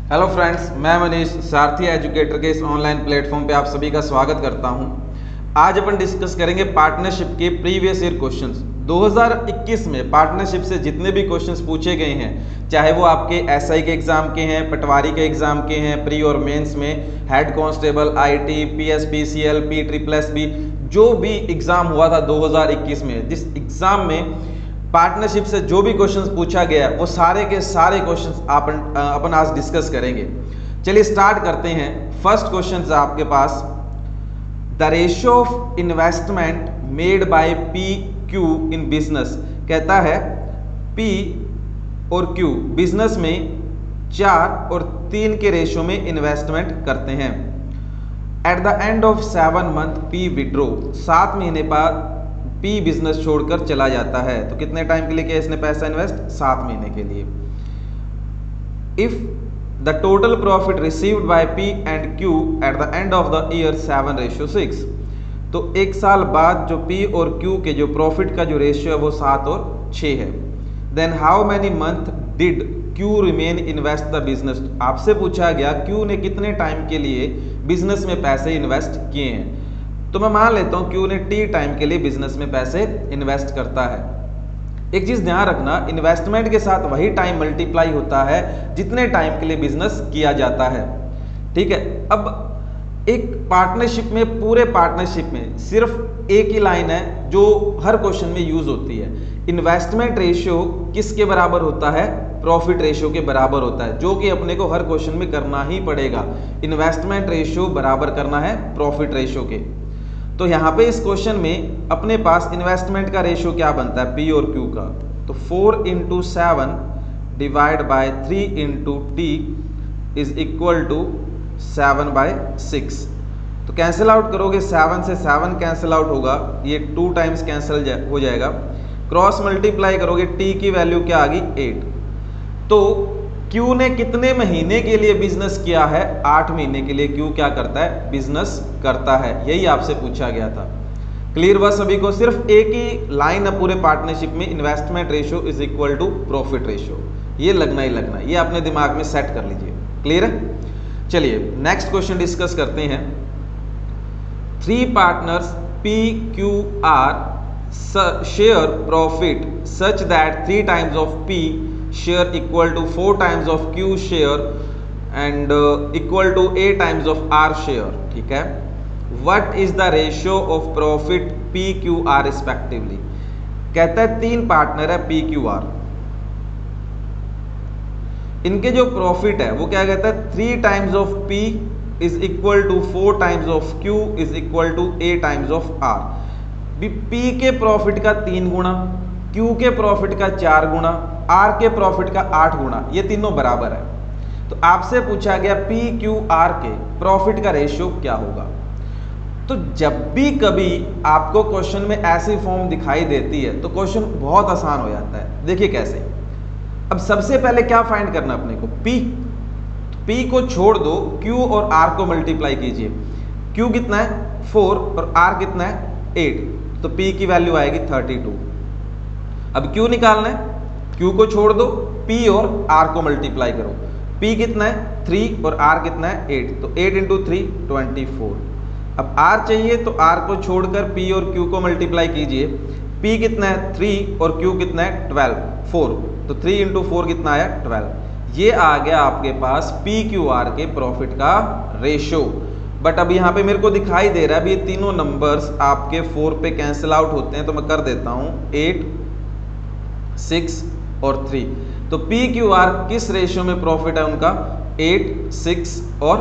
Hello friends, मैं मनीष सारथी educator के इस ऑनलाइन प्लेटफॉर्म पे आप सभी का स्वागत करता हूं। आज अपन डिस्कस करेंगे पार्टनरशिप के प्रीवियस ईयर क्वेश्चंस। 2021 में पार्टनरशिप से जितने भी क्वेश्चंस पूछे गए हैं, चाहे वो आपके एसआई के एग्जाम के हैं, पटवारी के एग्जाम के हैं, प्री और मेंस में, head constable, IT, PSPCL, P जो भी एग्जाम हुआ था 2021 में, जिस एग्जाम में पार्टनरशिप से जो भी क्वेश्चंस पूछा गया वो सारे के सारे क्वेश्चंस अपन आज डिस्कस करेंगे। चलिए स्टार्ट करते हैं। फर्स्ट क्वेश्चन है आपके पास, the ratio of investment made by P Q in business. कहता है पी और क्यू बिजनेस में 4 और 3 के रेशियो में इन्वेस्टमेंट करते हैं। Eight the end of 7 month P withdraw, 7 महीने बाद पी बिजनेस छोड़कर चला जाता है। तो कितने टाइम के लिए किया इसने पैसा इन्वेस्ट? 7 महीने के लिए। If the total profit received by P and Q eight the end of the year 7:6, तो 1 साल बाद जो पी और क्यू के जो प्रॉफिट का जो रेशियो है वो 7 और 6 है। Then how many month did Q remain invest the business. आपसे पूछा गया क्यू ने कितने टाइम के लिए बिजनेस में पैसे इन्वेस्ट किए हैं। तो मैं मान लेता हूं क्यू ने टी टाइम के लिए बिजनेस में पैसे इन्वेस्ट करता है। एक चीज ध्यान रखना, इन्वेस्टमेंट के साथ वही टाइम मल्टीप्लाई होता है जितने टाइम के लिए बिजनेस किया जाता है। ठीक है। अब एक पार्टनरशिप में, पूरे पार्टनरशिप में सिर्फ एक ही लाइन है जो हर क्वेश्चन में यूज होती है। इन्वेस्टमेंट रेशियो किसके बराबर होता है? प्रॉफिट रेशियो के बराबर होता है, जो कि अपने को हर क्वेश्चन में करना ही पड़ेगा। इन्वेस्टमेंट रेशियो बराबर करना है प्रॉफिट रेशियो के। तो यहाँ पे इस क्वेश्चन में अपने पास इन्वेस्टमेंट का रेशियो क्या बनता है पी और क्यू का? तो 4 × 7 divide by 3 × t is equal to 7/6। तो कैंसिल आउट करोगे, 7 से 7 कैंसिल आउट होगा, ये 2 टाइम्स कैंसिल हो जाएगा। क्रॉस मल्टीप्लाई करोगे, t की वैल्यू क्या आ गई? 8। तो क्यू ने कितने महीने के लिए बिजनेस किया है? 8 महीने के लिए क्यू क्या करता है? बिजनेस करता है। यही आपसे पूछा गया था। क्लियर हुआ सभी को? सिर्फ एक ही लाइन है पूरे पार्टनरशिप में, investment ratio is equal to profit ratio. ये लगना ही लगना है, ये अपने दिमाग में सेट कर लीजिए। क्लियर है? चलिए नेक्स्ट क्वेश्चन डिस्कस करते हैं। 3 partners P Q R share profit such that 3 times of P share equal to 4 times of Q share and equal to 8 times of R share। ठीक है। What is the ratio of profit P Q R respectively? कहता है 3 partner है P Q R, इनके जो profit है वो क्या कहता है? 3 times of P is equal to 4 times of Q is equal to 8 times of R। P के प्रॉफिट का 3 गुना, Q के प्रॉफिट का 4 गुना, R के प्रॉफिट का 8 गुना, ये तीनों बराबर है। तो आपसे पूछा गया पी क्यू आर के प्रॉफिट का रेशियो क्या होगा। तो जब भी कभी आपको क्वेश्चन में ऐसी फॉर्म दिखाई देती है तो क्वेश्चन बहुत आसान हो जाता है। देखिए कैसे। अब सबसे पहले क्या फाइंड करना अपने को? P को छोड़ दो, Q और R को मल्टीप्लाई कीजिए। Q कितना है? 4 और R कितना है? 8। तो P की वैल्यू आएगी 32। अब Q निकालना है, Q को छोड़ दो, P और R को मल्टीप्लाई करो। P कितना है? 3 और R कितना है? 8। तो 8 × 3 24। अब R चाहिए तो R को छोड़कर P और Q को मल्टीप्लाई कीजिए। P कितना है? 3 और Q कितना है? 12 4। तो 3 × 4 कितना आया? 12। ये आ गया आपके पास P Q R के प्रॉफिट का रेशियो। बट अब यहाँ पे मेरे को दिखाई दे रहा है अभी ये तीनों नंबर्स आपके 4 पे कैंसिल आउट होते हैं, तो मैं कर देता हूँ 8 6 और 3। तो P Q R किस रेशियो में प्रॉफिट है उनका? 8 6 और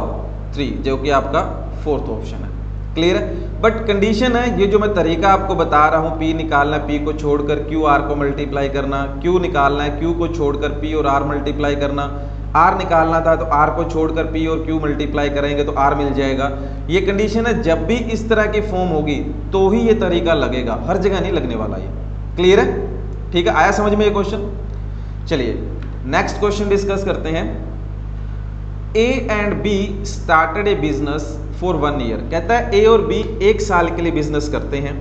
3, जो कि आपका 4th ऑप्शन है। क्लियर है? बट कंडीशन है, ये जो मैं तरीका आपको बता रहा हूँ, P निकालना है, P को छोड़कर Q R को मल्टीप्लाई करना, Q निकालना है, Q को छोड़कर P और R मल्टीप्लाई करना, R निकालना था तो R को छोड़कर P और Q मल्टीप्लाई करेंगे तो R मिल जाएगा। ये कंडीशन है, जब भी इस तरह की फॉर्म होगी तो ही ये तरीका लगेगा, हर जगह नहीं लगने वाला ये। क्लियर है? ठीक है, आया समझ में ये क्वेश्चन? चलिए नेक्स्ट क्वेश्चन डिस्कस करते हैं। A and B started A business for 1 year. कहता है A और B 1 साल के लिए बिजनेस करते हैं।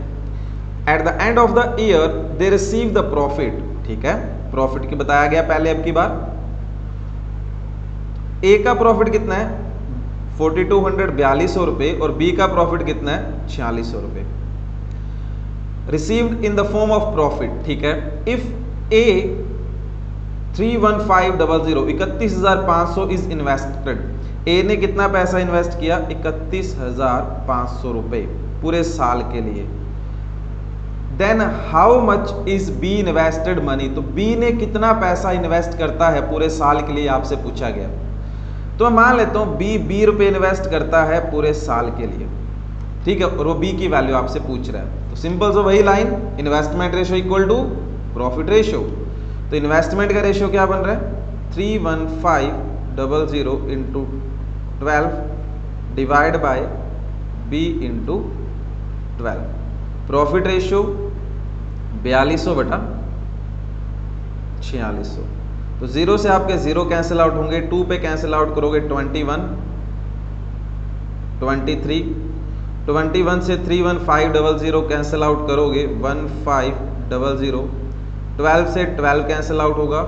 Eight the end of the year they receive the profit. ठीक है, प्रॉफिट की बताया गया पहले, अब की बार ए का प्रॉफिट कितना है 4200 4200 रुपये और बी का प्रॉफिट कितना है 4600 रुपये। Received in the form of profit, ठीक है। इफ ए 31500 31,500 इज इन्वेस्टेड, ए ने कितना पैसा इन्वेस्ट किया 31,500 रुपये पूरे साल के लिए। Then how much is B invested money, तो बी ने कितना पैसा इन्वेस्ट करता है पूरे साल के लिए आपसे पूछा गया। तो मैं मान लेता हूं बी रुपये इन्वेस्ट करता है पूरे साल के लिए, ठीक है, और वो बी की वैल्यू आपसे पूछ रहा है। तो सिंपल से वही line, investment ratio equal to profit ratio. तो इन्वेस्टमेंट का रेशियो क्या बन रहा है 31500 into 12 divide by B into 12। Profit ratio 4200 बटा 4600। तो जीरो से आपके जीरो कैंसिल आउट होंगे, 2 पे कैंसिल आउट करोगे 21 23, 21 से 31500 कैंसिल आउट करोगे 1500, 12 से 12 कैंसिल आउट होगा,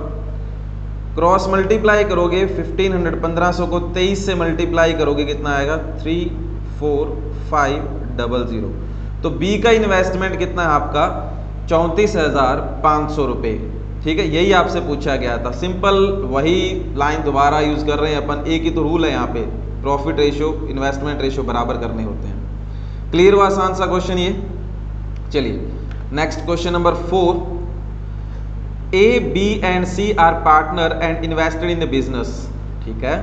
क्रॉस मल्टीप्लाई करोगे 1500 1500 को 23 से मल्टीप्लाई करोगे कितना आएगा 34500। तो बी का इन्वेस्टमेंट कितना है आपका 34,500 रुपये, ठीक है। यही आपसे पूछा गया था। सिंपल वही लाइन दोबारा यूज कर रहे हैं अपन, एक ही तो रूल है यहाँ पे, प्रॉफिट रेशियो इन्वेस्टमेंट रेशियो बराबर करने होते हैं। क्लियर हुआ आसान सा क्वेश्चन ये। चलिए next question number 4। A B and C are partner and invested in the business, ठीक है।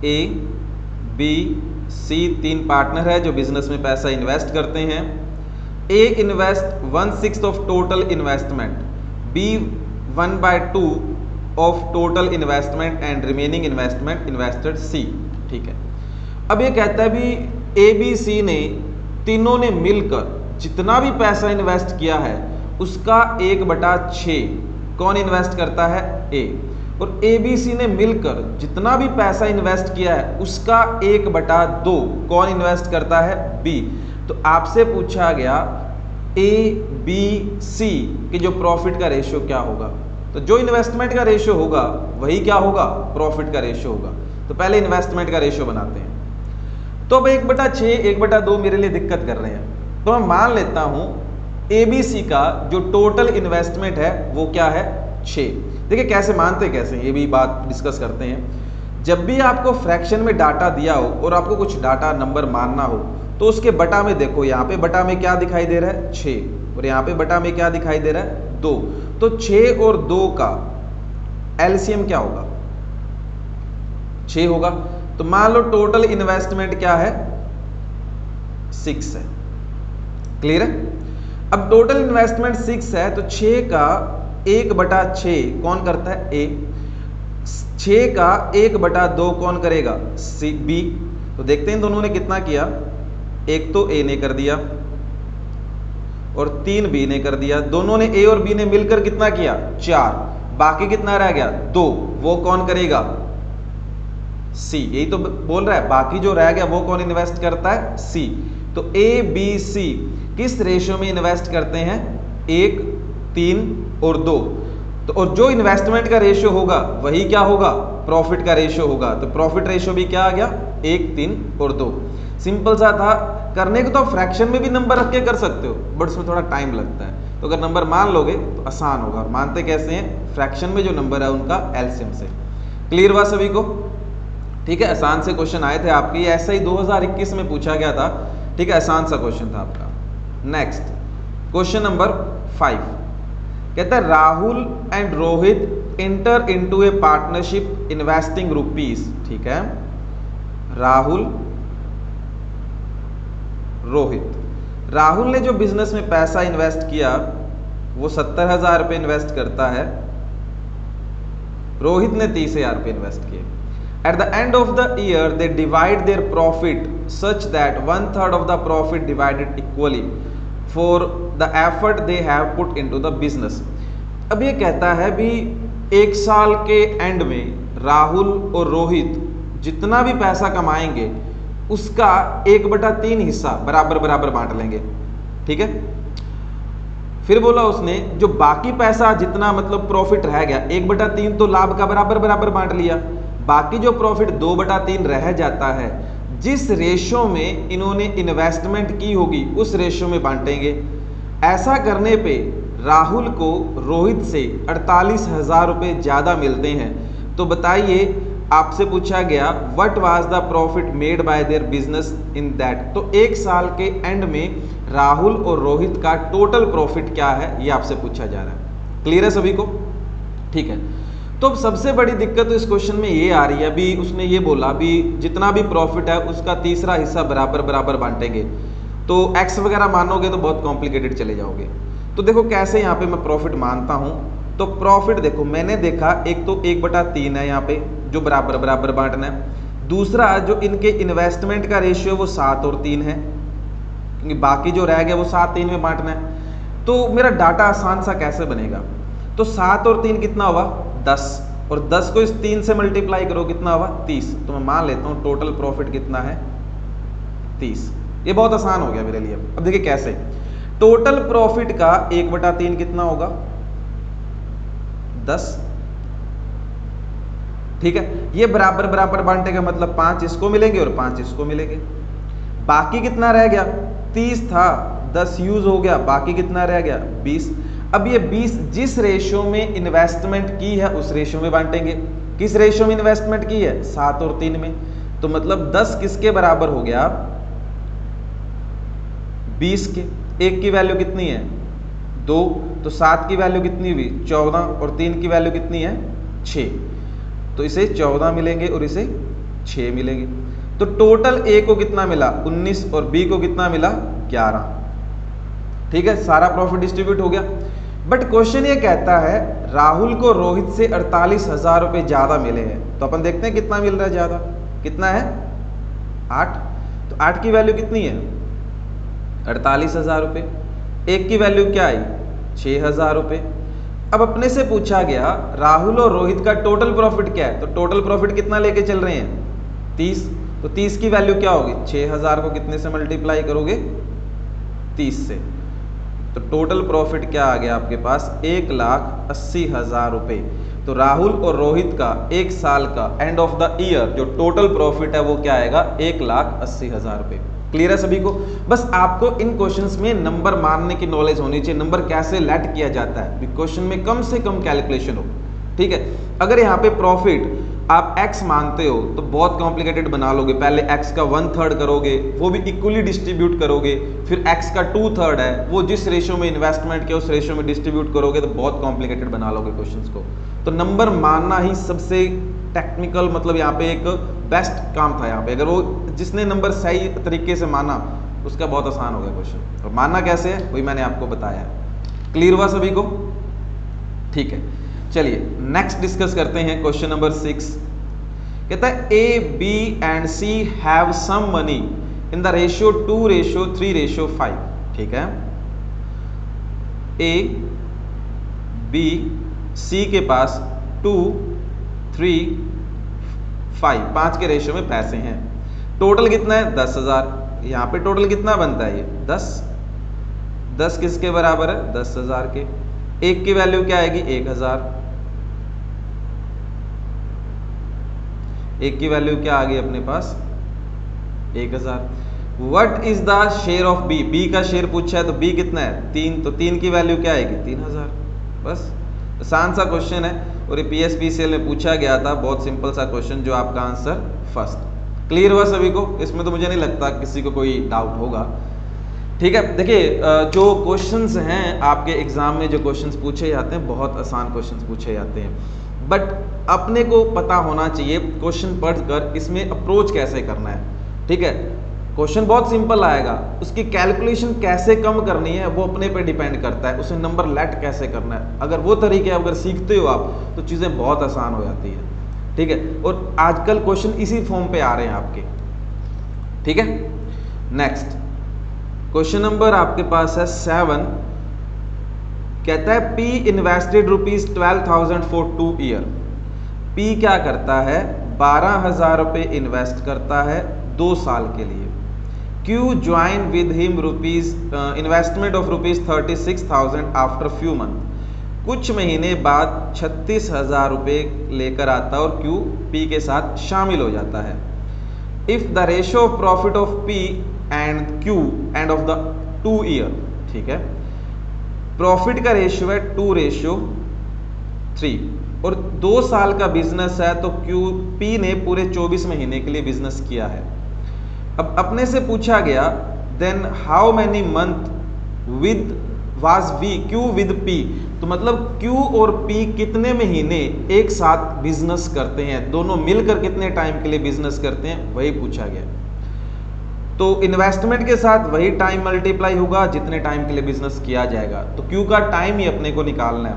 ए बी सी 3 पार्टनर है जो बिजनेस में पैसा इन्वेस्ट करते हैं। A invest 1/6 of total investment, B 1/2 of total investment and remaining investment invested C, ठीक है। अब ये कहता है भी ए बी सी ने तीनों ने मिलकर जितना भी पैसा इन्वेस्ट किया है उसका 1/6 कौन इन्वेस्ट करता है ए, और ए बी सी ने मिलकर जितना भी पैसा इन्वेस्ट किया है उसका 1/2 कौन इन्वेस्ट करता है बी। तो आपसे पूछा गया ए बी सी कि जो प्रॉफिट का रेशियो क्या होगा। तो जो इन्वेस्टमेंट का रेशियो होगा वही क्या होगा प्रॉफिट का रेशियो होगा। तो पहले इन्वेस्टमेंट का रेशियो बनाते हैं। तो अब 1/6 1/2 मेरे लिए दिक्कत कर रहे हैं, तो मैं मान लेता हूं एबीसी का जो टोटल इन्वेस्टमेंट है वो क्या है 6। देखिए कैसे मानते कैसे, ये भी बात डिस्कस करते हैं। जब भी आपको फ्रैक्शन में डाटा दिया हो और आपको कुछ डाटा नंबर मानना हो तो उसके बटा में देखो, यहाँ पे बटा में क्या दिखाई दे रहा है 6 और यहाँ पे बटा में क्या दिखाई दे रहा है 2। तो 6 और 2 का एलसीएम क्या होगा 6 होगा। तो मान लो टोटल इन्वेस्टमेंट क्या है 6 है। क्लियर है। अब टोटल इन्वेस्टमेंट 6 है तो 6 का 1/6 कौन करता है ए, 6 का 1/2 कौन करेगा सी बी। तो देखते हैं दोनों ने कितना किया, एक तो ए ने कर दिया और 3 बी ने कर दिया। दोनों ने ए और बी ने मिलकर कितना किया 4, बाकी कितना रह गया 2, वो कौन करेगा सी। यही तो बोल रहा है बाकी जो रह गया वो कौन इन्वेस्ट करता है सी। तो ए बी सी किस रेशियो में इन्वेस्ट करते हैं 1 3 और 2। तो और जो इन्वेस्टमेंट का रेशियो होगा वही क्या होगा प्रॉफिट का रेशियो होगा। तो प्रॉफिट रेशियो भी क्या आ गया 1 3 और 2। सिंपल सा था करने को, तो फ्रैक्शन में भी नंबर रख के कर सकते हो बट उसमें थोड़ा टाइम लगता है। तो अगर नंबर मान लोगे तो आसान होगा। और मानते कैसे हैं फ्रैक्शन में जो नंबर है उनका एलसीएम से। क्लियर हुआ सभी को, ठीक है। आसान से क्वेश्चन आए थे आपके, ऐसा ही 2021 में पूछा गया था, ठीक है। आसान सा क्वेश्चन था आपका। नेक्स्ट क्वेश्चन नंबर 5 कहता है Rahul and Rohit enter into A partnership investing rupees, ठीक है। राहुल रोहित, राहुल ने जो बिजनेस में पैसा इन्वेस्ट किया वो 70,000 रुपये इन्वेस्ट करता है, रोहित ने 30,000 रुपये इन्वेस्ट किए। At the end of the year, they divide their profit such that 1/3 of the profit divided equally for the effort they have put into the business. अब ये कहता है भी एक साल के एंड में राहुल और रोहित जितना भी पैसा कमाएंगे उसका 1/3 हिस्सा बराबर बराबर बांट लेंगे, ठीक है। फिर बोला उसने जो बाकी पैसा जितना मतलब प्रॉफिट रह गया 1/3 तो लाभ का बराबर बराबर बांट लिया, बाकी जो प्रॉफिट 2/3 रह जाता है, जिस रेशो में इन्होंने इन्वेस्टमेंट की होगी उस रेशो में बांटेंगे। ऐसा करने पे राहुल को रोहित से 48,000 रुपये ज़्यादा मिलते हैं। तो बताइए, आपसे पूछा गया what was the profit made by their business in that. तो एक साल के एंड में राहुल और रोहित का टोटल प्रॉफिट क्या है, ये आपसे पूछा जा रहा है। क्लियर है सभी को? ठीक है। तो सबसे बड़ी दिक्कत तो इस क्वेश्चन में ये आ रही है, अभी उसने ये बोला अभी जितना भी प्रॉफिट है उसका तीसरा हिस्सा बराबर बराबर बांटेंगे। तो एक्स वगैरह मानोगे तो बहुत कॉम्प्लिकेटेड चले जाओगे। तो देखो कैसे यहाँ पे मैं प्रॉफिट मानता हूँ। तो प्रॉफिट देखो मैंने देखा, एक तो 1/3 है यहाँ पे जो बराबर बराबर बांटना है। दूसरा जो इनके इन्वेस्टमेंट का रेशियो वो 7 और 3 है, क्योंकि बाकी जो रह गया वो 7-3 में बांटना है। तो मेरा डाटा आसान सा कैसे बनेगा? तो 7 और 3 कितना हुआ? 10, और 10 को इस 3 से मल्टीप्लाई करो कितना हुआ? 30। तो मैं मान लेता हूँ टोटल प्रॉफिट कितना है? 30। ये बहुत आसान हो गया मेरे लिए। अब देखिए कैसे। टोटल प्रॉफिट का 1/3 कितना होगा? 10। ठीक है, ये बराबर बराबर बांटेगा, मतलब 5 इसको मिलेंगे और 5 इसको मिलेंगे। बाकी कितना रह गया? 30 था, 10 यूज हो गया, बाकी कितना रह गया? 20। अब ये 20 जिस रेशो में इन्वेस्टमेंट की है उस रेशो में बांटेंगे। किस रेशो में इन्वेस्टमेंट की है? 7 और 3 में। तो मतलब 10 किसके बराबर हो गया? 20 के। 1 की वैल्यू कितनी है? 2। तो 7 की वैल्यू कितनी हुई? 14, और 3 की वैल्यू कितनी है? 6। तो इसे 14 मिलेंगे और इसे 6 मिलेंगे। तो टोटल ए को कितना मिला? 19, और बी को कितना मिला? 11। ठीक है, सारा प्रॉफिट डिस्ट्रीब्यूट हो गया। बट क्वेश्चन ये कहता है राहुल को रोहित से 48,000 रुपये ज्यादा मिले हैं। तो अपन देखते हैं कितना मिल रहा है ज्यादा। कितना है? 8। तो 8 की वैल्यू कितनी है? 48,000 रुपये। 1 की वैल्यू क्या आई? 6,000 रुपये। अब अपने से पूछा गया राहुल और रोहित का टोटल प्रॉफिट क्या है। तो टोटल प्रॉफिट कितना लेके चल रहे हैं? 30। तो 30 की वैल्यू क्या होगी? 6,000 को कितने से मल्टीप्लाई करोगे? 30 से। तो टोटल प्रॉफिट क्या आ गया आपके पास? 1,80,000 रुपये। तो राहुल और रोहित का एक साल का एंड ऑफ द ईयर जो टोटल प्रॉफिट है वो क्या आएगा? 1,80,000 रुपये। क्लियर है सभी को? बस आपको इन क्वेश्चंस में नंबर मारने की नॉलेज होनी चाहिए, नंबर कैसे लेट किया जाता है, क्वेश्चन में कम से कम कैलकुलेशन हो। ठीक है, अगर यहाँ पे प्रॉफिट आप x मानते हो तो बहुत कॉम्प्लिकेटेड बना लोगे। पहले x का 1/3 करोगे, वो भी इक्वली डिस्ट्रीब्यूट करोगे, फिर x का 2/3 है वो जिस रेशो में इन्वेस्टमेंट किया उस रेशो में डिस्ट्रीब्यूट करोगे, तो बहुत कॉम्प्लिकेटेड बना लोगे क्वेश्चंस को। तो नंबर मानना ही सबसे टेक्निकल, मतलब यहाँ पे एक बेस्ट काम था। यहाँ पे अगर वो जिसने नंबर सही तरीके से माना उसका बहुत आसान हो गया क्वेश्चन। और मानना कैसे है वही मैंने आपको बताया है। क्लियर हुआ सभी को? ठीक है, चलिए नेक्स्ट डिस्कस करते हैं। क्वेश्चन नंबर 6 कहता है A, B and C have some money in the ratio 2:3:5। ठीक है, ए, बी, सी के पास 2, 3, 5 के रेशियो में पैसे हैं। टोटल कितना है? 10,000। यहाँ पे टोटल कितना बनता है? ये 10 किसके बराबर है? 10,000 के। 1 की वैल्यू क्या आएगी? 1,000। 1 की वैल्यू क्या आ गई अपने पास? 1,000। What is the share of B? B का शेयर पूछा है तो बी कितना है? 3। तो 3 की वैल्यू क्या आएगी? 3,000। बस आसान सा क्वेश्चन है और ये PSPCL में पूछा गया था। बहुत सिंपल सा क्वेश्चन जो आपका आंसर फर्स्ट। क्लियर हुआ सभी को? इसमें तो मुझे नहीं लगता किसी को कोई डाउट होगा। ठीक है, देखिए जो क्वेश्चंस हैं आपके एग्जाम में, जो क्वेश्चंस पूछे जाते हैं बहुत आसान क्वेश्चंस पूछे जाते हैं, बट अपने को पता होना चाहिए क्वेश्चन पढ़कर इसमें अप्रोच कैसे करना है। ठीक है, क्वेश्चन बहुत सिंपल आएगा, उसकी कैलकुलेशन कैसे कम करनी है वो अपने पे डिपेंड करता है, उसे नंबर लेट कैसे करना है। अगर वो तरीके अगर सीखते हो आप तो चीज़ें बहुत आसान हो जाती है। ठीक है, और आजकल क्वेश्चन इसी फॉर्म पे आ रहे हैं आपके। ठीक है, नेक्स्ट क्वेश्चन नंबर आपके पास है 7। कहता है P invested ₹12,000 for 2 year. P क्या करता है? 12,000 रुपये इन्वेस्ट करता है 2 साल के लिए। Q join with him investment of ₹36,000 after few month. कुछ महीने बाद 36,000 रुपये लेकर आता है और क्यू पी के साथ शामिल हो जाता है। If the ratio of profit of P and Q end of the 2 year, ठीक है, प्रॉफिट का रेशियो है 2:3 और 2 साल का बिजनेस है तो क्यू पी ने पूरे 24 महीने के लिए बिजनेस किया है। अब अपने से पूछा गया then how many month with was we Q with P, तो मतलब क्यू और पी कितने महीने एक साथ बिजनेस करते हैं, दोनों मिलकर कितने टाइम के लिए बिजनेस करते हैं, वही पूछा गया। तो इन्वेस्टमेंट के साथ वही टाइम मल्टीप्लाई होगा जितने टाइम के लिए बिजनेस किया जाएगा, तो क्यू का टाइम ही अपने को निकालना है।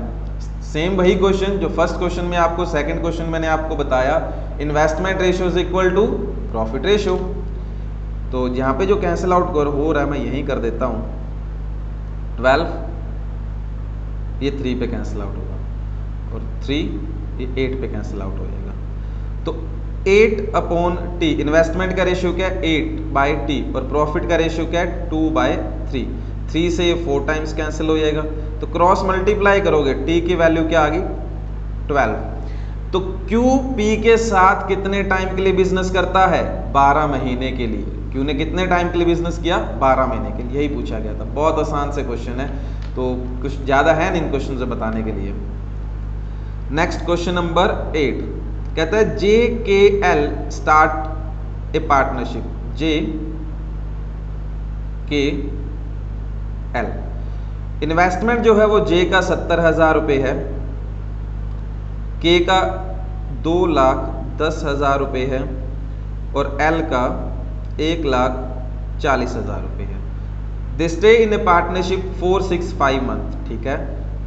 सेम वही क्वेश्चन जो फर्स्ट क्वेश्चन में आपको, सेकंड क्वेश्चन मैंने आपको बताया, investment ratio is equal to profit ratio. तो यहाँ पे जो कैंसिल आउट हो रहा है मैं यही कर देता हूँ, 12 ये 3 पे कैंसिल आउट होगा और 3 ये 8 पे कैंसिल आउट हो जाएगा। तो 8/T, इन्वेस्टमेंट का रेशियो क्या है 8/T और प्रॉफिट का रेशियो क्या है 2/3। 3 से ये 4 टाइम्स कैंसिल हो जाएगा, तो क्रॉस मल्टीप्लाई करोगे T की वैल्यू क्या आ गई 12। तो Q P के साथ कितने टाइम के लिए बिजनेस करता है 12 महीने के लिए। Q ने कितने टाइम के लिए बिजनेस किया 12 महीने के लिए, यही पूछा गया था। बहुत आसान से क्वेश्चन है, तो कुछ ज़्यादा है इन क्वेश्चन से बताने के लिए। नेक्स्ट क्वेश्चन नंबर 8 कहता है JKL स्टार्ट ए पार्टनरशिप। JKL इन्वेस्टमेंट जो है वो J का 70,000 रुपये है, K का 2,10,000 रुपये है और L का 1,40,000 रुपये है। They stay in A partnership 4-6-5 month, ठीक है।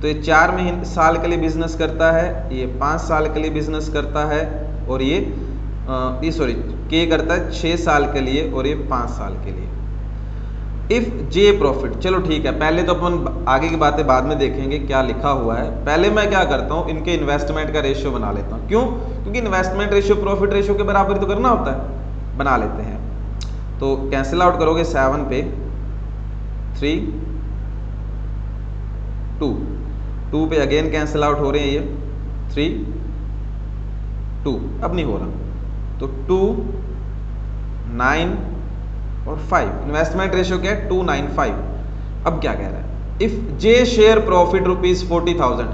तो ये 4 साल के लिए बिजनेस करता है, ये 5 साल के लिए बिजनेस करता है और ये K करता है 6 साल के लिए और ये 5 साल के लिए। इफ J प्रॉफिट, चलो ठीक है, पहले तो अपन आगे की बातें बाद में देखेंगे क्या लिखा हुआ है। पहले मैं क्या करता हूँ, इनके इन्वेस्टमेंट का रेशियो बना लेता हूँ। क्यों? क्योंकि इन्वेस्टमेंट रेशियो प्रॉफिट रेशियो के बराबर तो करना होता है, बना लेते हैं। तो कैंसिल आउट करोगे 7 पे 3 2 पे अगेन कैंसिल आउट हो रहे हैं, ये 3 2 अब नहीं हो रहा, तो 2 9 और 5, इन्वेस्टमेंट रेशियो क्या है 295। अब क्या कह रहा है, if J share profit ₹40,000,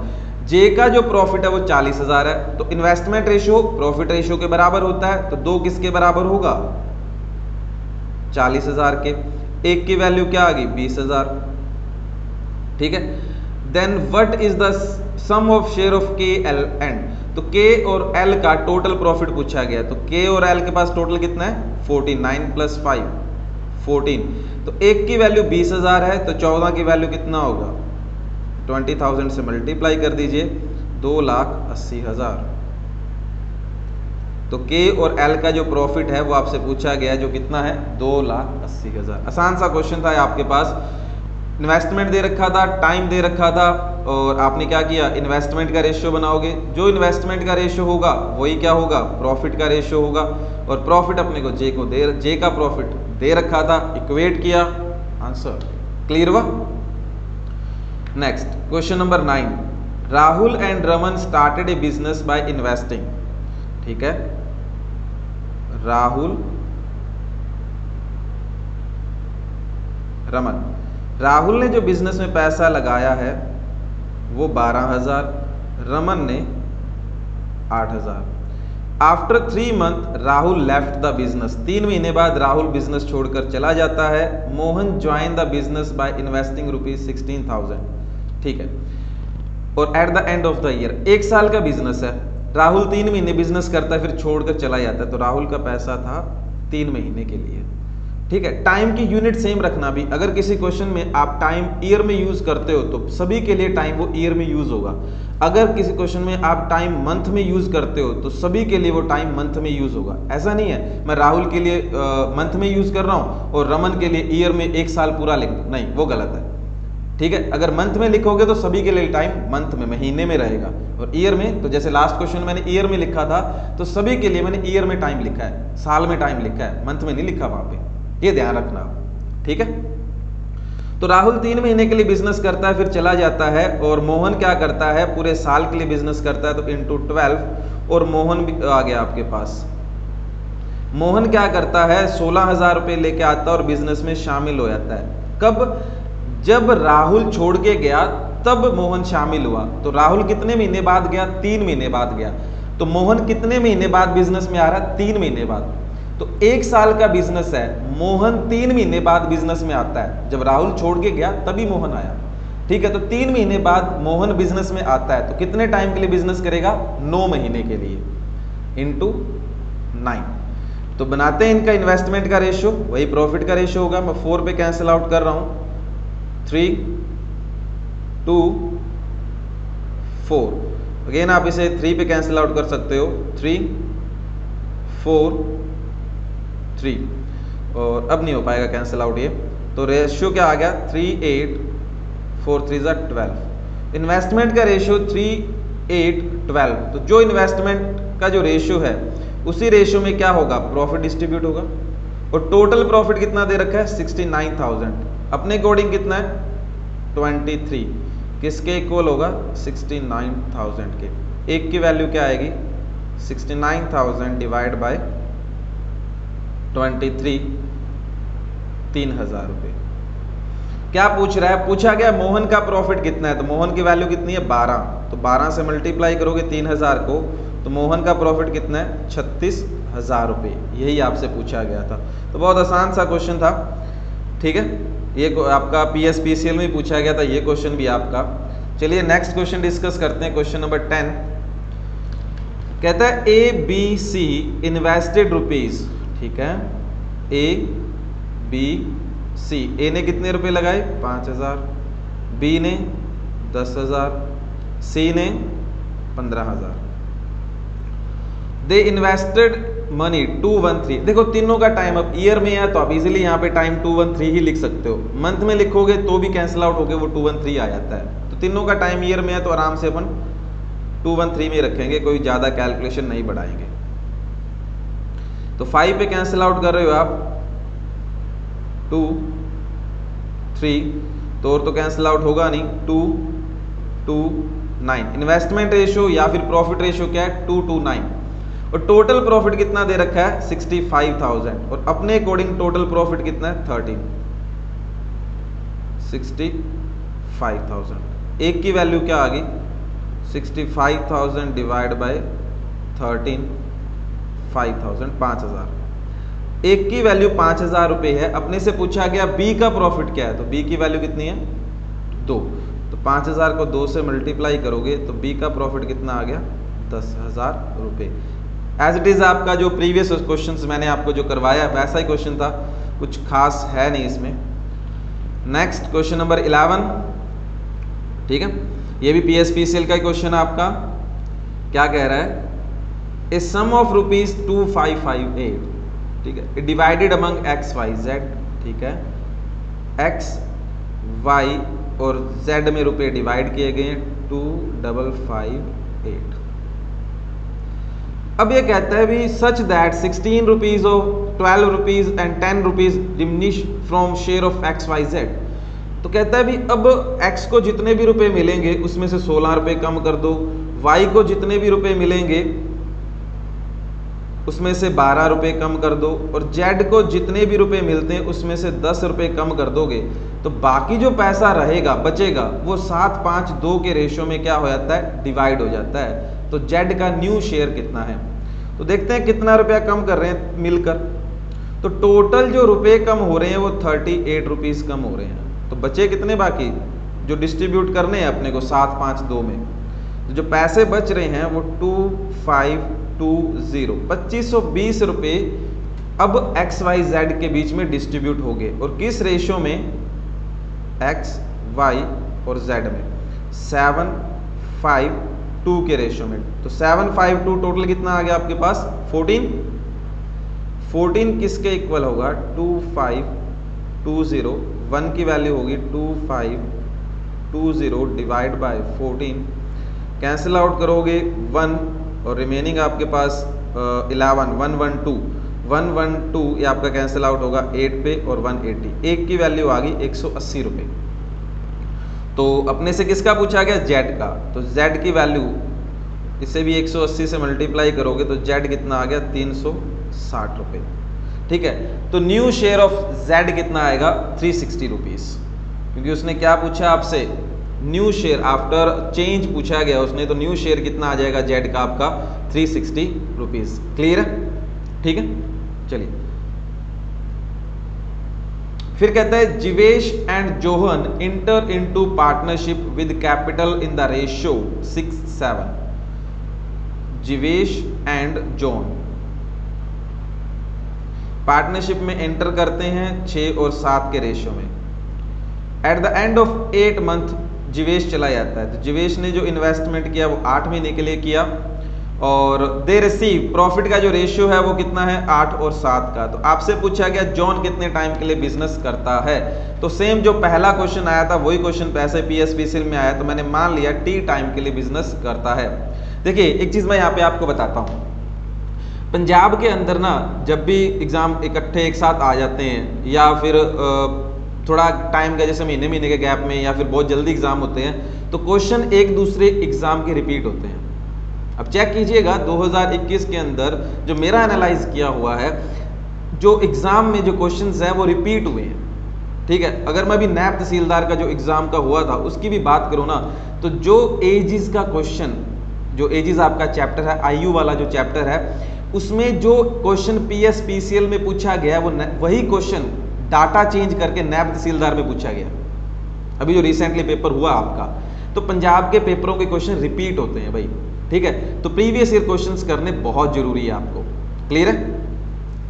J का जो प्रॉफिट है वो 40,000 है, तो इन्वेस्टमेंट रेशियो प्रॉफिट रेशियो के बराबर होता है, तो 2 किसके बराबर होगा 40,000 के। एक की वैल्यू क्या आ गई 20,000, ठीक है। Then what is the sum of share of K L and, तो K और L का टोटल प्रॉफिट पूछा गया, तो K और L के पास टोटल कितना है 49 + 5 14। तो एक की वैल्यू 20,000 है, तो 14 की वैल्यू कितना होगा 20,000 से मल्टीप्लाई कर दीजिए 2,80,000। तो K और L का जो प्रॉफिट है वो आपसे पूछा गया जो कितना है 2,80,000। आसान सा क्वेश्चन था आपके पास, इन्वेस्टमेंट दे रखा था, टाइम दे रखा था और आपने क्या किया इन्वेस्टमेंट का रेशियो बनाओगे। जो इन्वेस्टमेंट का रेशियो होगा वही क्या होगा प्रॉफिट का रेशियो होगा, और प्रॉफिट अपने को J का प्रॉफिट दे रखा था, इक्वेट किया, आंसर क्लियर हुआ। Next question number 9, Rahul and Raman started A business by investing, ठीक है। राहुल रमन, राहुल ने जो बिजनेस में पैसा लगाया है वो 12,000, रमन ने 8,000। After 3 month Rahul left the business, 3 महीने बाद राहुल बिजनेस छोड़कर चला जाता है। Mohan join the business by investing ₹16,000, ठीक है। और eight the end of the year, 1 साल का बिजनेस है, राहुल 3 महीने बिजनेस करता है फिर छोड़कर चला जाता है, तो राहुल का पैसा था 3 महीने के लिए, ठीक है। टाइम की यूनिट सेम रखना भी, अगर किसी क्वेश्चन में आप टाइम ईयर में यूज करते हो तो सभी के लिए टाइम वो ईयर में यूज होगा। अगर किसी क्वेश्चन में आप टाइम मंथ में यूज करते हो तो सभी के लिए वो टाइम मंथ में यूज होगा। ऐसा नहीं है मैं राहुल के लिए मंथ में यूज कर रहा हूं और रमन के लिए ईयर में 1 साल पूरा लिख, नहीं वो गलत है, ठीक है। अगर मंथ में लिखोगे तो सभी के लिए टाइम मंथ में महीने में रहेगा, और ईयर में तो जैसे लास्ट क्वेश्चन मैंने ईयर में लिखा था तो सभी के लिए मैंने ईयर में टाइम लिखा है, साल में टाइम लिखा है, मंथ में नहीं लिखा वहां पे, ये ध्यान रखना, ठीक है। तो राहुल 3 महीने के लिए बिजनेस करता है, फिर चला जाता है, और मोहन क्या करता है, पूरे साल के लिए बिजनेस करता है, तो इंटू 12, और मोहन भी आ गया आपके पास। मोहन क्या करता है, 16,000 रुपये लेके आता है और बिजनेस में शामिल हो जाता है। कब? जब राहुल छोड़ के गया तब मोहन शामिल हुआ। तो राहुल कितने महीने बाद गया? 3 महीने बाद गया। तो मोहन कितने महीने बाद बिजनेस में आ रहा है? 3 महीने बाद। तो 1 साल का बिजनेस है, मोहन 3 महीने बाद बिजनेस में आता है। जब राहुल छोड़ के गया तभी मोहन आया, ठीक है। तो 3 महीने बाद मोहन बिजनेस में आता है, तो कितने टाइम के लिए बिजनेस करेगा? 9 महीने के लिए, इंटू 9। तो बनाते हैं इनका इन्वेस्टमेंट का रेशियो, वही प्रॉफिट का रेशियो होगा। मैं 4 पे कैंसिल आउट कर रहा हूं, 3, 2, 4। अगेन आप इसे 3 पे कैंसिल आउट कर सकते हो, 3, 4, 3, और अब नहीं हो पाएगा कैंसिल आउट ये। तो रेशियो क्या आ गया? 3, 8, 4, 3 = 12। इन्वेस्टमेंट का रेशियो 3, 8, 12। तो जो इन्वेस्टमेंट का जो रेशियो है उसी रेशियो में क्या होगा? प्रॉफिट डिस्ट्रीब्यूट होगा। और टोटल प्रॉफिट कितना दे रखा है? 69,000। अपने अकॉर्डिंग कितना है? 23। किसके इक्वल होगा? 69,000 के। एक की वैल्यू क्या आएगी? 69,000 डिवाइड बाय 23, 3,000 रुपये। क्या पूछ रहा है? पूछा गया मोहन का प्रॉफिट कितना है, तो मोहन की वैल्यू कितनी है? 12। तो 12 से मल्टीप्लाई करोगे 3,000 को, तो मोहन का प्रॉफिट कितना है? 36,000 रुपये। यही आपसे पूछा गया था। तो बहुत आसान सा क्वेश्चन था, ठीक है। ये आपका PSPCL में पूछा गया था, ये क्वेश्चन भी आपका। चलिए नेक्स्ट क्वेश्चन डिस्कस करते हैं। क्वेश्चन नंबर 10 कहता है ABC इन्वेस्टेड रुपीज, ठीक है। ABC, ए ने कितने रुपए लगाए? 5,000, बी ने 10,000, सी ने 15,000। दे इन्वेस्टेड मनी 213। देखो तीनों का टाइम अब ईयर में है, तो आप इजीली यहाँ पे टाइम 213 ही लिख सकते हो। मंथ में लिखोगे तो भी कैंसिल आउट होके वो 213 आ जाता है। तो तीनों का टाइम ईयर में है, तो आराम से अपन 213 में रखेंगे, कोई ज़्यादा कैलकुलेशन नहीं बढ़ाएंगे। तो 5 पे कैंसिल आउट कर रहे हो आप, 2, 3, तो और तो कैंसिल आउट होगा नहीं, 2, 2, 9। इन्वेस्टमेंट रेशियो या फिर प्रॉफिट रेशियो क्या है? 2 to 9। और टोटल प्रॉफिट कितना दे रखा है? 65,000। और अपने अकॉर्डिंग टोटल प्रॉफिट कितना है? 13, 65,000। एक की वैल्यू क्या आ गई? 65,000 डिवाइड बाय 13, 5,000, 5,000। एक की वैल्यू 5,000 रुपये है। अपने से पूछा गया बी का प्रॉफिट क्या है, तो बी की वैल्यू कितनी है? 2। तो 5,000 को 2 से मल्टीप्लाई करोगे तो बी का प्रॉफिट कितना आ गया? 10,000 रुपये। एज इट इज आपका जो प्रीवियस क्वेश्चंस मैंने आपको जो करवाया वैसा ही क्वेश्चन था, कुछ खास है नहीं इसमें। नेक्स्ट क्वेश्चन नंबर 11, ठीक है। ये भी PSPCL का क्वेश्चन है आपका। क्या कह रहा है? ए सम ऑफ रुपीज 2558, ठीक है, divided among X Y Z, ठीक है। एक्स वाई और जेड में रुपए डिवाइड किए गए 2558। अब ये कहता है भी सच दैट 16 रुपीज और 12 rupees and 10 rupees diminish from share of X Y Z. तो कहता है भी अब x को जितने भी रुपए मिलेंगे उसमें से 16 रुपए कम कर दो, y को जितने भी रुपए मिलेंगे उसमें से 12 रुपए कम कर दो, और z को जितने भी रुपए मिलते हैं उसमें से 10 रुपए कम कर दोगे, तो बाकी जो पैसा रहेगा बचेगा वो 7-5-2 के रेशियो में क्या हो जाता है? डिवाइड हो जाता है। तो z का न्यू शेयर कितना है? तो देखते हैं कितना रुपया कम कर रहे हैं मिलकर। तो टोटल जो रुपए कम हो रहे हैं वो 38 रुपीज कम हो रहे हैं। तो बचे कितने बाकी जो डिस्ट्रीब्यूट करने हैं अपने को 7-5-2 में? तो जो पैसे बच रहे हैं वो 2520, 2520 रुपये अब एक्स वाई जेड के बीच में डिस्ट्रीब्यूट हो गए। और किस रेशियो में? एक्स वाई और जेड में 7:5:2 के रेशियो में। तो 7:5:2 टोटल कितना आ गया आपके पास? 14। 14 किसके इक्वल होगा? 2520। 1 की वैल्यू होगी 2520 डिवाइड बाय 14। कैंसिल आउट करोगे 1 और रिमेनिंग आपके पास 11, 112। 112 ये आपका कैंसिल आउट होगा 8 पे और 180, एक की वैल्यू आ गई 180 रुपये। तो अपने से किसका पूछा गया? जेड का। तो जेड की वैल्यू इसे भी 180 से मल्टीप्लाई करोगे तो जेड कितना आ गया? 360 रुपये। ठीक है, तो न्यू शेयर ऑफ जेड कितना आएगा? 360 रुपीज़, क्योंकि उसने क्या पूछा आपसे? न्यू शेयर आफ्टर चेंज पूछा गया उसने, तो न्यू शेयर कितना आ जाएगा जेड का? आपका 360 रुपीज़। क्लियर है? ठीक है, चलिए फिर कहता है Jeevesh and Johan enter into partnership with capital in the ratio 6:7। Jeevesh and John partnership में एंटर करते हैं 6 और 7 के रेशियो में। At the end of 8 month Jeevesh चला जाता है। तो जीवेश ने जो इन्वेस्टमेंट किया वो 8 महीने के लिए किया, और दे रिसीव प्रॉफिट का जो रेशियो है वो कितना है? 8 और 7 का। तो आपसे पूछा गया जॉन कितने टाइम के लिए बिजनेस करता है? तो सेम जो पहला क्वेश्चन आया था वही क्वेश्चन पैसे PSPCL में आया, तो मैंने मान लिया T टाइम के लिए बिजनेस करता है। देखिए एक चीज मैं यहाँ पे आपको बताता हूँ, पंजाब के अंदर ना जब भी एग्जाम इकट्ठे एक साथ आ जाते हैं या फिर थोड़ा टाइम का जैसे महीने के गैप में या फिर बहुत जल्दी एग्जाम होते हैं, तो क्वेश्चन एक दूसरे एग्जाम के रिपीट होते हैं। अब चेक कीजिएगा 2021 के अंदर जो मेरा एनालाइज किया हुआ है, जो एग्जाम में जो क्वेश्चंस है वो रिपीट हुए हैं। ठीक है, अगर मैं अभी नैब तहसीलदार का जो एग्जाम का हुआ था उसकी भी बात करूँ ना, तो जो एजिस का क्वेश्चन, जो एजिस आपका चैप्टर है, आयु वाला जो चैप्टर है, उसमें जो क्वेश्चन PSPCL में पूछा गया वो वही क्वेश्चन डाटा चेंज करके नैब तहसीलदार में पूछा गया। अभी जो रिसेंटली पेपर हुआ आपका, तो पंजाब के पेपरों के क्वेश्चन रिपीट होते हैं भाई। ठीक है, तो प्रीवियस ईयर क्वेश्चंस करने बहुत जरूरी है आपको। क्लियर है?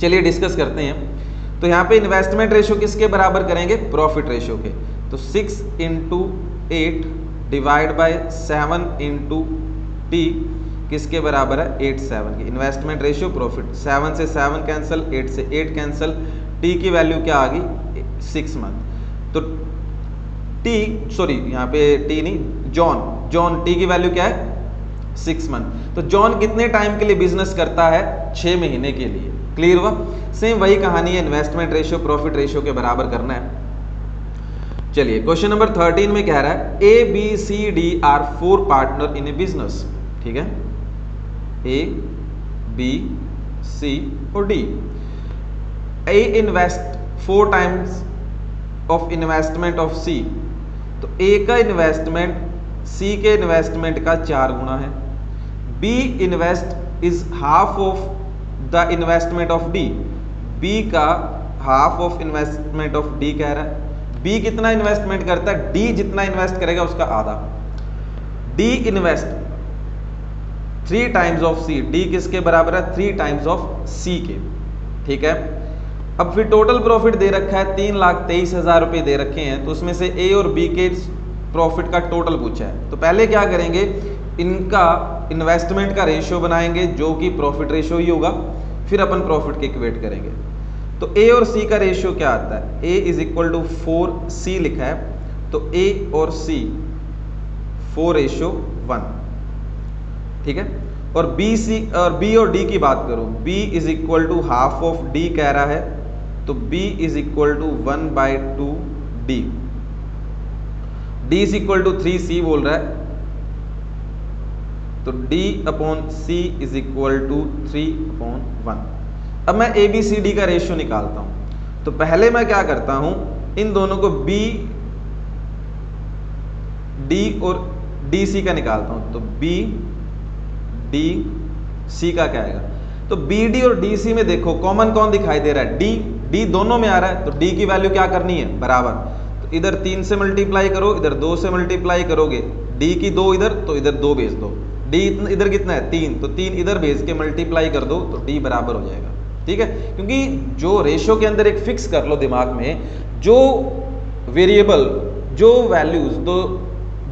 चलिए डिस्कस करते हैं। तो यहाँ पे इन्वेस्टमेंट रेशियो किसके बराबर करेंगे? प्रॉफिट रेशियो के। तो 6 × 8 डिवाइड बाय 7 × T किसके बराबर है? 8/7 की। इन्वेस्टमेंट रेशियो प्रॉफिट, 7 से 7 कैंसिल, 8 से 8 कैंसिल, T की वैल्यू क्या आ गई? 6 मंथ। तो T सॉरी यहाँ पे T नहीं, जॉन T की वैल्यू क्या है? 6 मंथ। तो जॉन कितने टाइम के लिए बिजनेस करता है? 6 महीने के लिए। क्लियर हुआ? सेम वही कहानी है, इन्वेस्टमेंट रेशियो प्रॉफिट रेशियो के बराबर करना है। चलिए क्वेश्चन नंबर 13 में कह रहा है A B C D are 4 partner in a business. ठीक है, A B C और D। A invest 4 times of investment of C। तो A का इन्वेस्टमेंट C के इन्वेस्टमेंट का 4 गुना है। B invest is half of the investment of D। B का half of investment of D कह रहा है। B कितना इन्वेस्टमेंट करता है? D जितना इन्वेस्ट करेगा उसका आधा। D invest 3 times of C। D किसके बराबर है? 3 टाइम्स ऑफ C के। ठीक है, अब फिर टोटल प्रॉफिट दे रखा है 3,23,000 रुपये दे रखे हैं, तो उसमें से A और B के प्रॉफिट का टोटल पूछा है। तो पहले क्या करेंगे, इनका इन्वेस्टमेंट का रेशियो बनाएंगे जो कि प्रॉफिट रेशियो ही होगा, फिर अपन प्रॉफिट के इक्वेट करेंगे। तो A और C का रेशियो क्या आता है? A is equal to 4C लिखा है, तो A और C 4:1। ठीक है, और B और D की बात करूं, B is equal to half of D कह रहा है, तो B is equal to 1/2 D। D is equal to 3C बोल रहा है, तो D/C इज इक्वल टू 3/1। अब मैं ABCD का रेशियो निकालता हूं। तो पहले मैं क्या करता हूं, इन दोनों को B D और DC का निकालता हूं। तो B D C का क्या आएगा? तो BD और DC में देखो कॉमन कौन दिखाई दे रहा है? D दोनों में आ रहा है, तो D की वैल्यू क्या करनी है? बराबर। तो इधर 3 से मल्टीप्लाई करो, इधर 2 से मल्टीप्लाई करोगे, D की 2 इधर, तो इधर 2 भेज दो। D इधर कितना है? 3, तो 3 इधर भेज के मल्टीप्लाई कर दो, तो D बराबर हो जाएगा। ठीक है, क्योंकि जो रेशियो के अंदर एक फिक्स कर लो दिमाग में, जो वेरिएबल जो वैल्यूज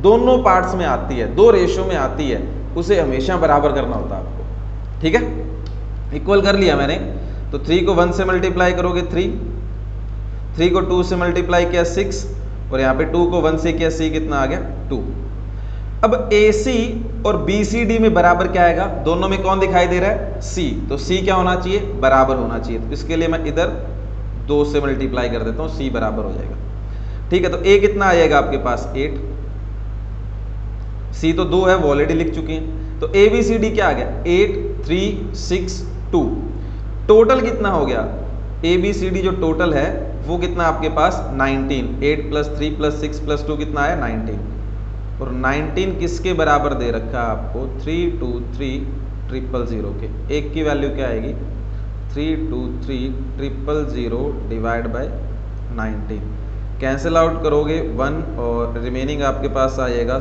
दोनों पार्ट्स में आती है, 2 रेशियो में आती है, उसे हमेशा बराबर करना होता है आपको। ठीक है, इक्वल कर लिया मैंने। तो 3 को 1 से मल्टीप्लाई करोगे 3 को 2 से मल्टीप्लाई किया 6, और यहाँ पे 2 को 1 से किया, C कितना आ गया? 2। अब AC और BCD में बराबर क्या आएगा, दोनों में कौन दिखाई दे रहा है, C, तो C क्या होना चाहिए, बराबर होना चाहिए। तो इसके लिए मैं इधर 2 से मल्टीप्लाई कर देता हूँ, C बराबर हो जाएगा। ठीक है, तो A कितना आ जाएगा आपके पास 8, C तो 2 है, वो ऑलरेडी लिख चुके हैं। तो ABCD क्या आ गया 8 3 6 2। टोटल कितना हो गया ABCD जो टोटल है वो कितना आपके पास 19। 8 + 3 + 6 + 2 कितना है 19। और 19 किसके बराबर दे रखा है आपको 323,000 के। एक की वैल्यू क्या आएगी 323,000 डिवाइड बाय 19। कैंसिल आउट करोगे 1 और रिमेनिंग आपके पास आएगा,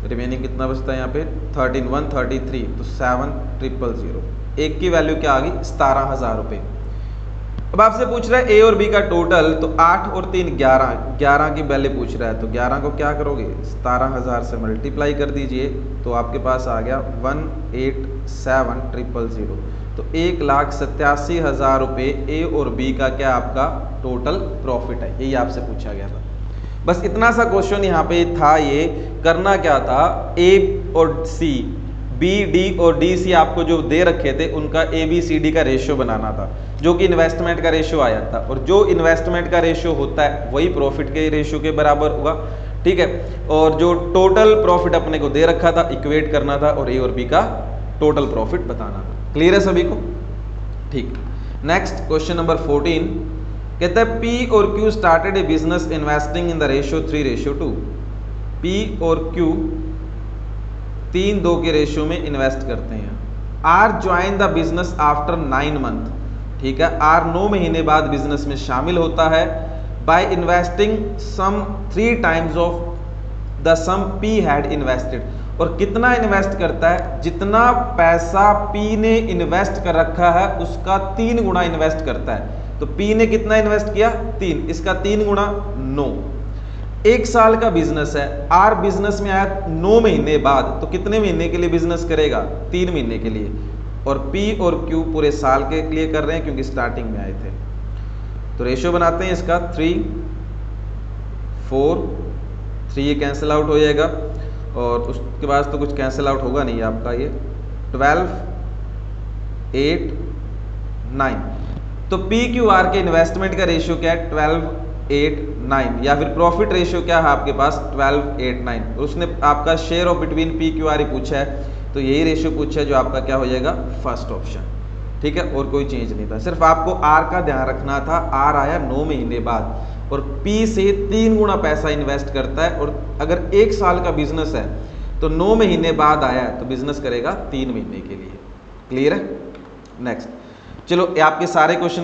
रिमेनिंग कितना बचता है यहाँ पे 13 133, तो 7,000। एक की वैल्यू क्या आ गई 17,000 रुपये। अब आपसे पूछ रहा है A और B का टोटल, तो 8 और 3 11 की वैल्यू पूछ रहा है। तो 11 को क्या करोगे 17,000 से मल्टीप्लाई कर दीजिए, तो आपके पास आ गया 1,87,000। तो 1,87,000 रुपये A और B का क्या आपका टोटल प्रॉफिट है, यही आपसे पूछा गया था। बस इतना सा क्वेश्चन यहाँ पे था। ये करना क्या था, A और C, B, D और D, C आपको जो दे रखे थे उनका ABCD का रेशियो बनाना था, जो कि इन्वेस्टमेंट का रेशियो आया था। और जो इन्वेस्टमेंट का रेशियो होता है वही प्रॉफिट के रेशियो के बराबर होगा। ठीक है, और जो टोटल प्रॉफिट अपने को दे रखा था इक्वेट करना था और A और B का टोटल प्रॉफिट बताना था। क्लियर है सभी को? ठीक। नेक्स्ट क्वेश्चन नंबर 14 कहता है P और Q started A business investing in the ratio 3:2। P और Q 3:2 के रेशियो में इन्वेस्ट करते हैं। R join the business after 9 month. ठीक है, R 9 महीने बाद बिजनेस में शामिल होता है by investing sum 3 times of the sum P had invested. और कितना इन्वेस्ट करता है, जितना पैसा P ने इन्वेस्ट कर रखा है उसका 3 गुना इन्वेस्ट करता है। तो P ने कितना इन्वेस्ट किया 3, इसका 3 गुना 9। 1 साल का बिजनेस है, R बिजनेस में आया 9 महीने बाद, तो कितने महीने के लिए बिजनेस करेगा 3 महीने के लिए। और P और Q पूरे साल के लिए कर रहे हैं क्योंकि स्टार्टिंग में आए थे। तो रेशियो बनाते हैं इसका 3 4 3, ये कैंसिल आउट हो जाएगा। और उसके बाद तो कुछ कैंसिल आउट होगा नहीं आपका, ये 12 8 9। तो PQR के इन्वेस्टमेंट का रेशियो क्या है 12 8 9, या फिर प्रॉफिट रेशियो क्या है आपके पास 12 8 9। और उसने आपका शेयर ऑफ बिटवीन PQR ही पूछा है, तो यही रेशियो पूछा है जो आपका क्या हो जाएगा फर्स्ट ऑप्शन। ठीक है, और कोई चेंज नहीं था, सिर्फ आपको R का ध्यान रखना था। R आया 9 महीने बाद और P से 3 गुना पैसा इन्वेस्ट करता है। और अगर 1 साल का बिजनेस है तो 9 महीने बाद आया है तो बिजनेस करेगा 3 महीने के लिए। क्लियर है? नेक्स्ट, चलो आपके सारे क्वेश्चन